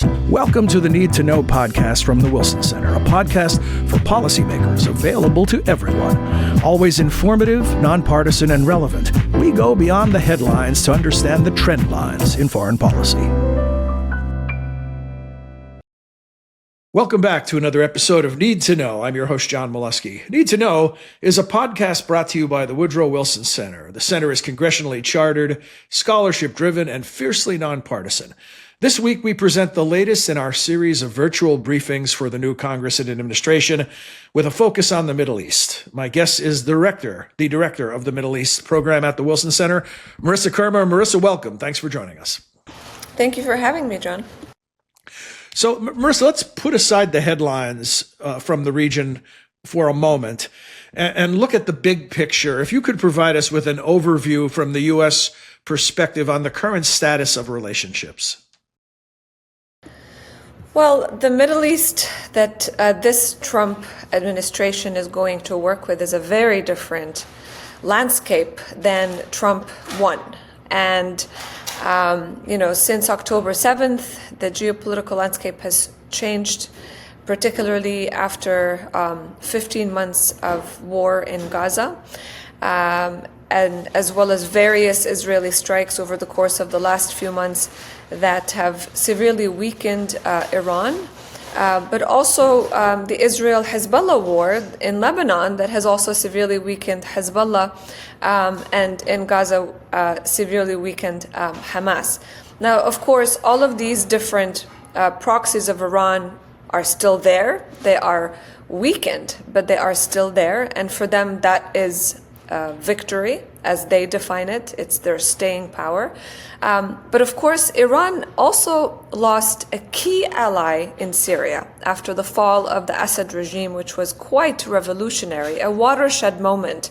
Welcome to the Need to Know podcast from the Wilson Center, a podcast for policymakers available to everyone. Always informative, nonpartisan, and relevant. We go beyond the headlines to understand the trend lines in foreign policy. Welcome back to another episode of Need to Know. I'm your host, John Milewski. Need to Know is a podcast brought to you by the Woodrow Wilson Center. The center is congressionally chartered, scholarship-driven, and fiercely nonpartisan. This week, we present the latest in our series of virtual briefings for the new Congress and administration with a focus on the Middle East. My guest is the director of the Middle East program at the Wilson Center, Merissa Khurma. Merissa, welcome. Thanks for joining us. Thank you for having me, John. So, Merissa, let's put aside the headlines from the region for a moment and look at the big picture. If you could provide us with an overview from the U.S. perspective on the current status of relationships. Well, the Middle East that this Trump administration is going to work with is a very different landscape than Trump won. And since October 7th, the geopolitical landscape has changed, particularly after 15 months of war in Gaza, and as well as various Israeli strikes over the course of the last few months that have severely weakened Iran. But also the Israel-Hezbollah war in Lebanon that has also severely weakened Hezbollah, and in Gaza severely weakened Hamas. Now, of course, all of these different proxies of Iran are still there. They are weakened, but they are still there. And for them, that is victory, as they define it. It's their staying power. But of course, Iran also lost a key ally in Syria after the fall of the Assad regime, which was quite revolutionary, a watershed moment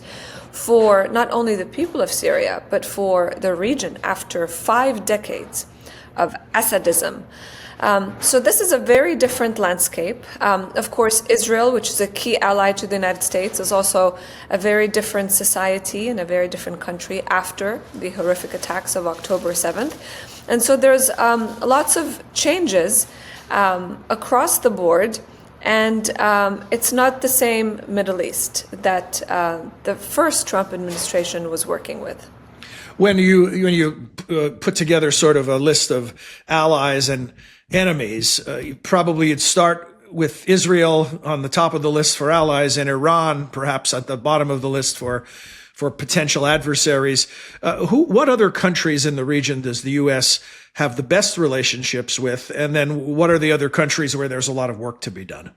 for not only the people of Syria, but for the region after 5 decades of Assadism. So this is a very different landscape. Of course, Israel, which is a key ally to the United States, is also a very different society and a very different country after the horrific attacks of October 7th. And so there's lots of changes across the board. And it's not the same Middle East that the first Trump administration was working with. When you put together sort of a list of allies and enemies, you'd start with Israel on the top of the list for allies and Iran perhaps at the bottom of the list for potential adversaries. What other countries in the region does the U.S. have the best relationships with? And then what are the other countries where there's a lot of work to be done?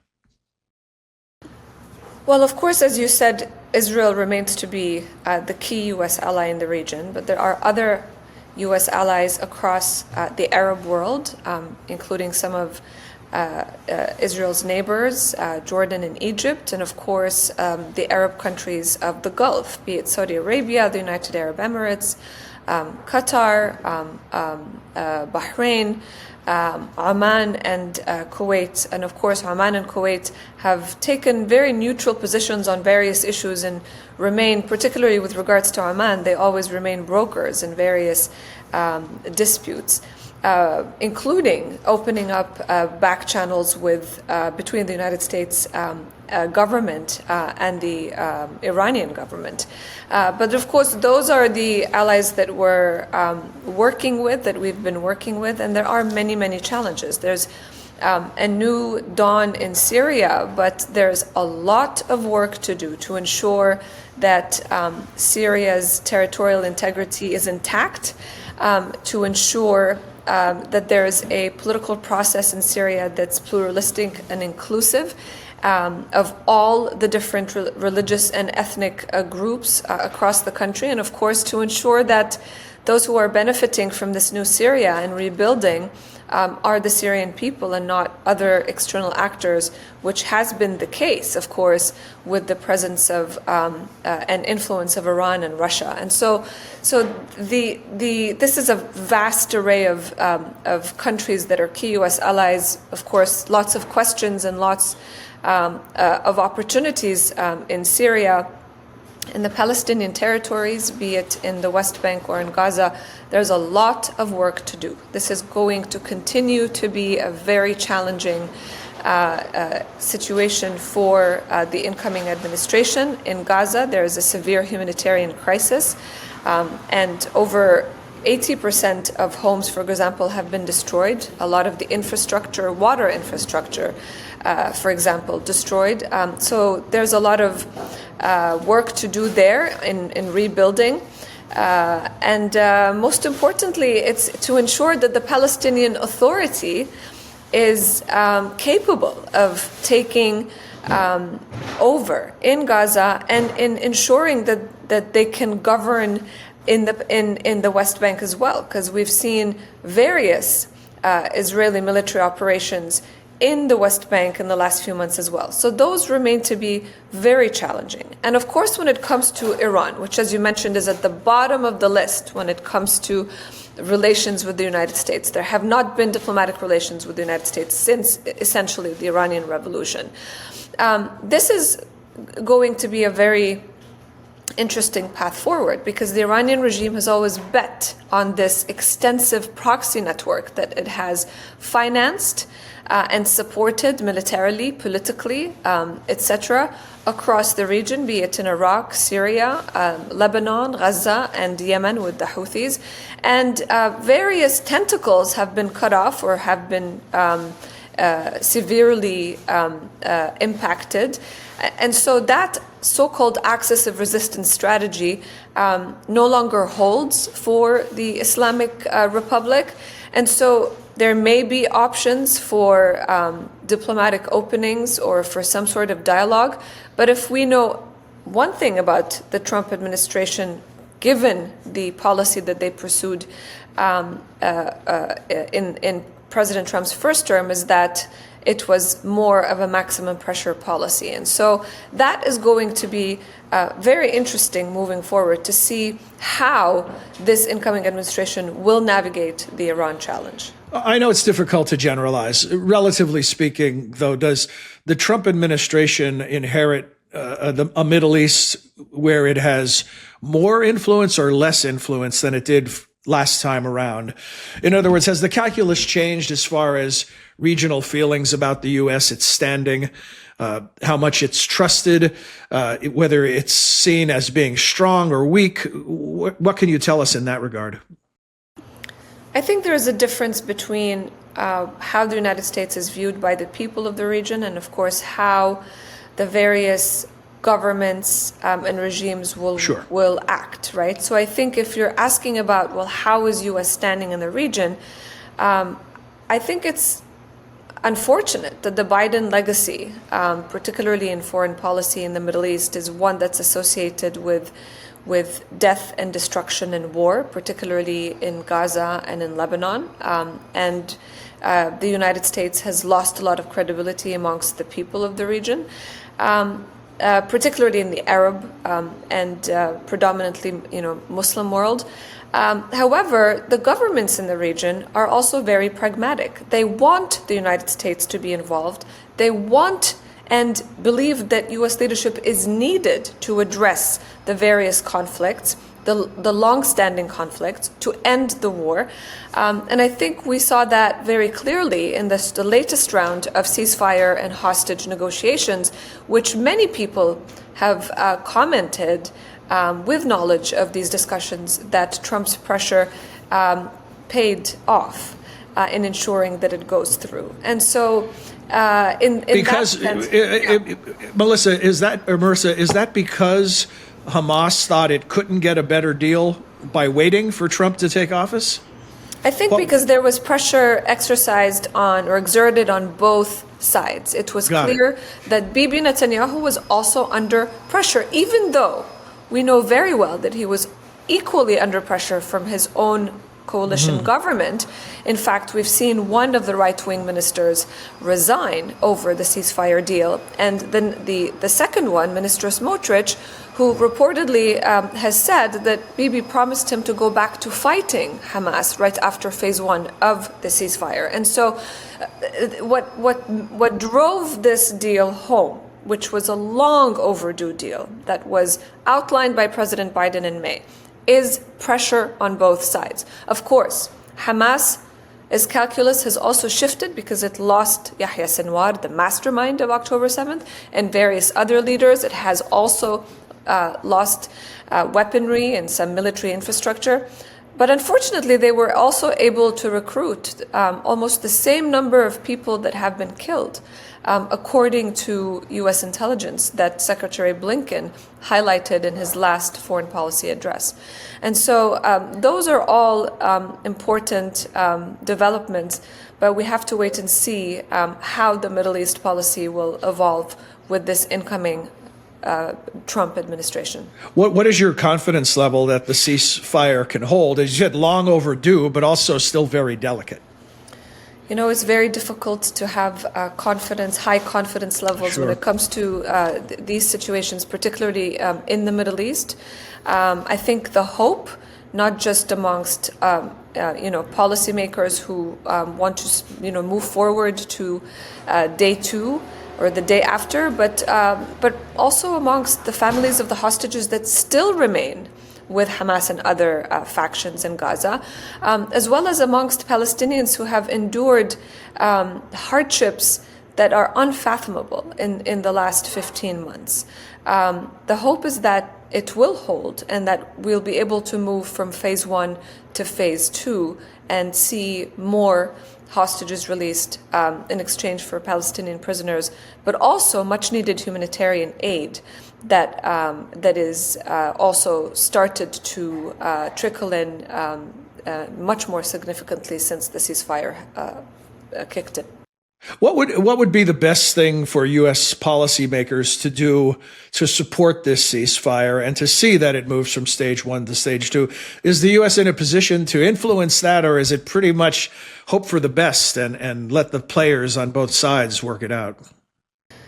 Well, of course, as you said, Israel remains to be the key U.S. ally in the region, but there are other U.S. allies across the Arab world, including some of Israel's neighbors, Jordan and Egypt, and of course the Arab countries of the Gulf, be it Saudi Arabia, the United Arab Emirates, Qatar, Bahrain, Oman and Kuwait. And of course, Oman and Kuwait have taken very neutral positions on various issues and remain, particularly with regards to Oman, they always remain brokers in various disputes, including opening up back channels between the United States government and the Iranian government. But of course, those are the allies that we're we've been working with, and there are many, many challenges. There's a new dawn in Syria, but there's a lot of work to do to ensure that Syria's territorial integrity is intact, to ensure that there's a political process in Syria that's pluralistic and inclusive, of all the different religious and ethnic groups across the country, and of course to ensure that those who are benefiting from this new Syria and rebuilding are the Syrian people and not other external actors, which has been the case, of course, with the presence of and influence of Iran and Russia. And so this is a vast array of countries that are key U.S. allies. Of course, lots of questions and lots of opportunities in Syria. In the Palestinian territories, be it in the West Bank or in Gaza, there's a lot of work to do. This is going to continue to be a very challenging situation for the incoming administration. In Gaza, there is a severe humanitarian crisis, and over 80% of homes, for example, have been destroyed. A lot of the infrastructure, water infrastructure, for example, destroyed. So there's a lot of work to do there in rebuilding. And most importantly, it's to ensure that the Palestinian Authority is capable of taking over in Gaza and in ensuring that they can govern in the West Bank as well, because we've seen various Israeli military operations in the West Bank in the last few months as well. So those remain to be very challenging. And of course, when it comes to Iran, which, as you mentioned, is at the bottom of the list when it comes to relations with the United States. There have not been diplomatic relations with the United States since essentially the Iranian Revolution. This is going to be a very interesting path forward, because the Iranian regime has always bet on this extensive proxy network that it has financed and supported militarily, politically, etc., across the region, be it in Iraq, Syria, Lebanon, Gaza, and Yemen with the Houthis. And various tentacles have been cut off or have been severely impacted. And so that so-called axis of resistance strategy no longer holds for the Islamic Republic. And so there may be options for diplomatic openings or for some sort of dialogue. But if we know one thing about the Trump administration, given the policy that they pursued in President Trump's first term, is that it was more of a maximum pressure policy. And so that is going to be very interesting moving forward to see how this incoming administration will navigate the Iran challenge. I know it's difficult to generalize. Relatively speaking, though, does the Trump administration inherit a Middle East where it has more influence or less influence than it did last time around? In other words, has the calculus changed as far as regional feelings about the U.S., its standing, how much it's trusted, whether it's seen as being strong or weak? What can you tell us in that regard? I think there is a difference between how the United States is viewed by the people of the region and, of course, how the various governments and regimes will act, right? So I think if you're asking about, well, how is U.S. standing in the region, I think it's unfortunate that the Biden legacy, particularly in foreign policy in the Middle East, is one that's associated with death and destruction and war, particularly in Gaza and in Lebanon. And the United States has lost a lot of credibility amongst the people of the region, particularly in the Arab and predominantly, Muslim world. However, the governments in the region are also very pragmatic. They want the United States to be involved. They want and believe that U.S. leadership is needed to address the various conflicts, the long-standing conflicts, to end the war. And I think we saw that very clearly in the latest round of ceasefire and hostage negotiations, which many people have commented with knowledge of these discussions that Trump's pressure paid off in ensuring that it goes through. And so because Merissa, is that because Hamas thought it couldn't get a better deal by waiting for Trump to take office? I think because there was pressure exercised on or exerted on both sides. It was clear that Bibi Netanyahu was also under pressure, even though we know very well that he was equally under pressure from his own coalition government. In fact, we've seen one of the right-wing ministers resign over the ceasefire deal. And then the second one, Minister Smotrich, who reportedly has said that Bibi promised him to go back to fighting Hamas right after phase one of the ceasefire. And so what drove this deal home which was a long overdue deal that was outlined by President Biden in May, is pressure on both sides. Of course, Hamas' calculus has also shifted because it lost Yahya Sinwar, the mastermind of October 7th, and various other leaders. It has also lost weaponry and some military infrastructure. But unfortunately, they were also able to recruit almost the same number of people that have been killed, according to U.S. intelligence that Secretary Blinken highlighted in his last foreign policy address. And so those are all important developments, but we have to wait and see how the Middle East policy will evolve with this incoming Trump administration. What is your confidence level that the ceasefire can hold? As you said, long overdue, but also still very delicate. You know, it's very difficult to have high confidence levels when it comes to these situations, particularly in the Middle East. I think the hope, not just amongst policymakers who want to move forward to day 2 or the day after, but also amongst the families of the hostages that still remain with Hamas and other factions in Gaza, as well as amongst Palestinians who have endured hardships that are unfathomable in the last 15 months. The hope is that it will hold and that we'll be able to move from phase 1 to phase 2 and see more hostages released in exchange for Palestinian prisoners, but also much needed humanitarian aid that is also started to trickle in much more significantly since the ceasefire kicked in. What would be the best thing for U.S. policymakers to do to support this ceasefire and to see that it moves from stage 1 to stage 2? Is the U.S. in a position to influence that, or is it pretty much hope for the best and let the players on both sides work it out?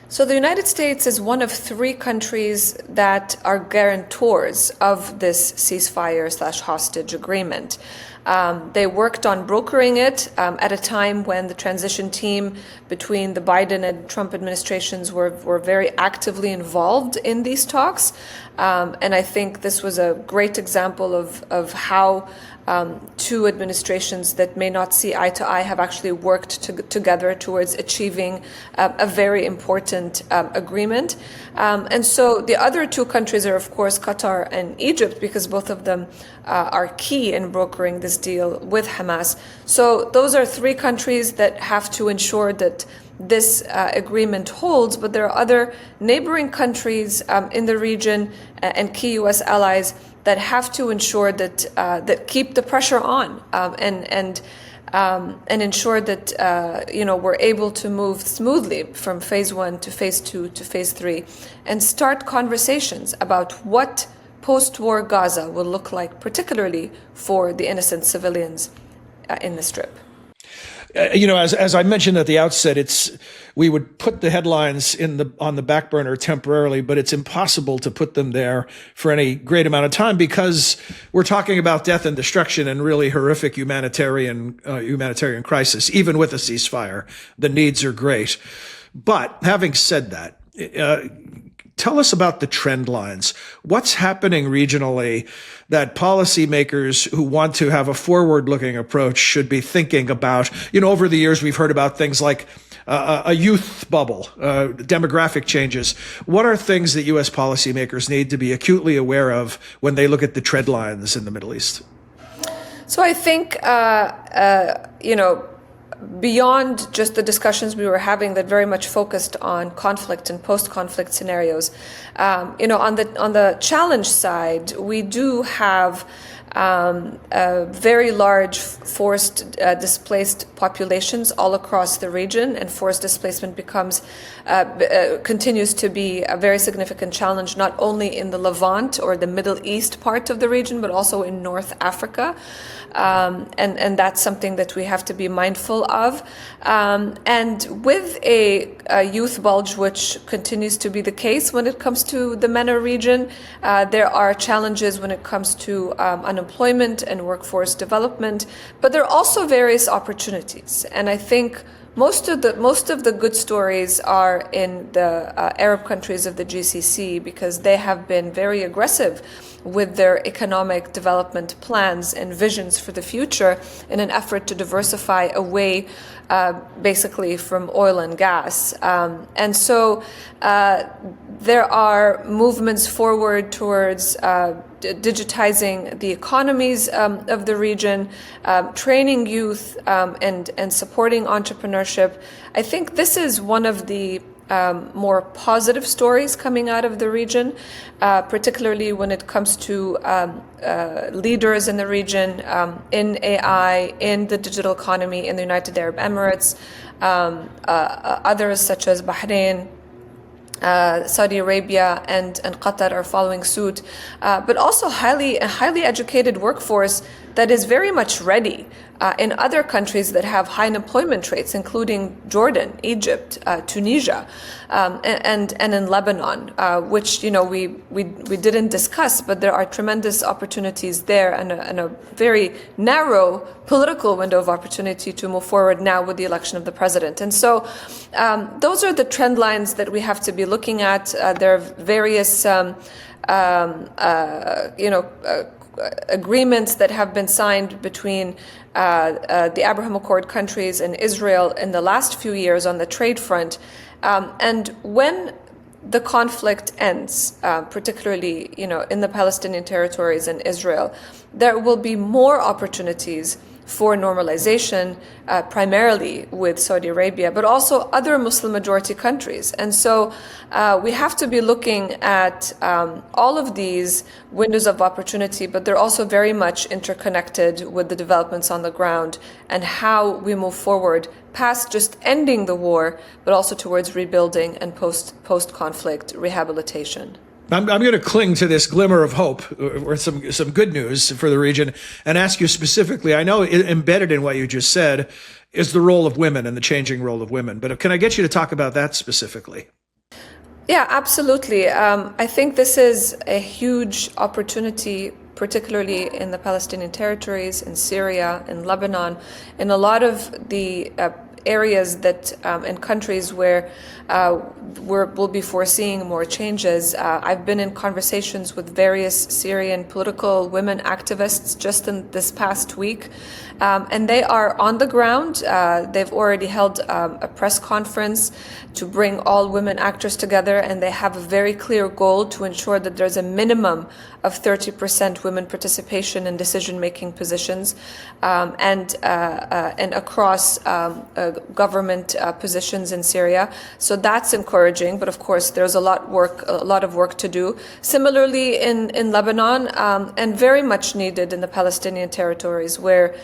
So the United States is one of 3 countries that are guarantors of this ceasefire/hostage agreement. They worked on brokering it at a time when the transition team between the Biden and Trump administrations were very actively involved in these talks. And I think this was a great example of how 2 administrations that may not see eye to eye have actually worked together towards achieving a very important agreement. And so the other 2 countries are, of course, Qatar and Egypt, because both of them are key in brokering this deal with Hamas. So those are 3 countries that have to ensure that this agreement holds, but there are other neighboring countries in the region and key U.S. allies that have to ensure that keep the pressure on and ensure that we're able to move smoothly from phase 1 to phase 2 to phase 3 and start conversations about what post-war Gaza will look like, particularly for the innocent civilians in the Strip. As I mentioned at the outset, we would put the headlines on the back burner temporarily, but it's impossible to put them there for any great amount of time because we're talking about death and destruction and really horrific humanitarian crisis. Even with a ceasefire, the needs are great. But having said that, tell us about the trend lines. What's happening regionally that policymakers who want to have a forward-looking approach should be thinking about? Over the years, we've heard about things like a youth bubble, demographic changes. What are things that U.S. policymakers need to be acutely aware of when they look at the trend lines in the Middle East? So I think, beyond just the discussions we were having that very much focused on conflict and post-conflict scenarios, on the challenge side, we do have very large forced displaced populations all across the region, and forced displacement continues to be a very significant challenge, not only in the Levant or the Middle East part of the region, but also in North Africa. And that's something that we have to be mindful of. And with a youth bulge, which continues to be the case when it comes to the MENA region, there are challenges when it comes to unemployment and workforce development, but there are also various opportunities. And I think most of the good stories are in the Arab countries of the GCC, because they have been very aggressive with their economic development plans and visions for the future in an effort to diversify away basically from oil and gas. And so there are movements forward towards digitizing the economies of the region, training youth, and supporting entrepreneurship. I think this is one of the more positive stories coming out of the region, particularly when it comes to leaders in the region, in AI, in the digital economy, in the United Arab Emirates, others such as Bahrain, Saudi Arabia and Qatar are following suit, but also a highly educated workforce that is very much ready in other countries that have high unemployment rates, including Jordan, Egypt, Tunisia, and in Lebanon, which we didn't discuss, but there are tremendous opportunities there, and a very narrow political window of opportunity to move forward now with the election of the president. And so those are the trend lines that we have to be looking at. There are various agreements that have been signed between the Abraham Accord countries and Israel in the last few years on the trade front. And when the conflict ends, particularly in the Palestinian territories and Israel, there will be more opportunities for normalization, primarily with Saudi Arabia, but also other Muslim majority countries. And so we have to be looking at all of these windows of opportunity, but they're also very much interconnected with the developments on the ground and how we move forward past just ending the war, but also towards rebuilding and post-conflict rehabilitation. I'm going to cling to this glimmer of hope, or some good news for the region, and ask you specifically. I know embedded in what you just said is the role of women and the changing role of women, but can I get you to talk about that specifically? Yeah, absolutely. I think this is a huge opportunity, particularly in the Palestinian territories, in Syria, in Lebanon, in a lot of the areas that in countries where we'll be foreseeing more changes. I've been in conversations with various Syrian political women activists just in this past week, and they are on the ground. They've already held a press conference to bring all women actors together, and they have a very clear goal to ensure that there's a minimum of 30% women participation in decision-making positions, and across government positions in Syria. So that's encouraging, but of course there's a lot of work to do. Similarly in Lebanon, and very much needed in the Palestinian territories, where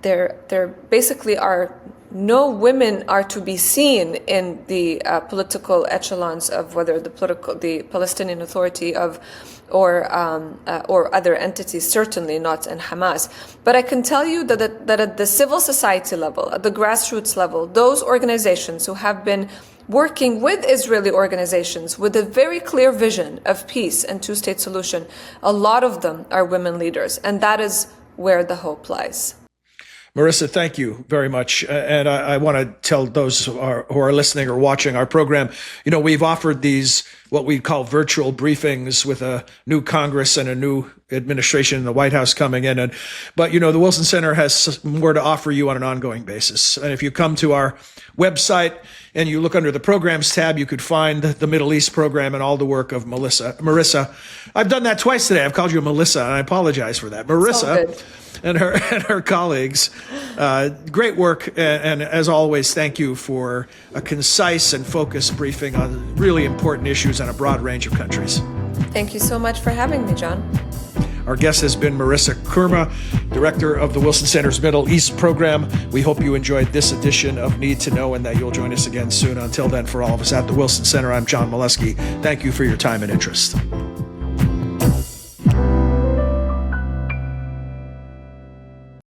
there basically are no women are to be seen in the political echelons of whether the Palestinian Authority or other entities, certainly not in Hamas. But I can tell you that at the civil society level, at the grassroots level, those organizations who have been working with Israeli organizations with a very clear vision of peace and two-state solution, a lot of them are women leaders, and that is where the hope lies. Merissa, thank you very much. And I want to tell those who are listening or watching our program, we've offered these, what we call virtual briefings, with a new Congress and a new administration in the White House coming in. But the Wilson Center has more to offer you on an ongoing basis. And if you come to our website and you look under the programs tab, you could find the Middle East program and all the work of Merissa. I've done that twice today. I've called you Melissa, and I apologize for that. Merissa and her colleagues. Great work. And as always, thank you for a concise and focused briefing on really important issues on a broad range of countries. Thank you so much for having me, John. Our guest has been Merissa Khurma, Director of the Wilson Center's Middle East Program. We hope you enjoyed this edition of Need to Know and that you'll join us again soon. Until then, for all of us at the Wilson Center, I'm John Milewski. Thank you for your time and interest.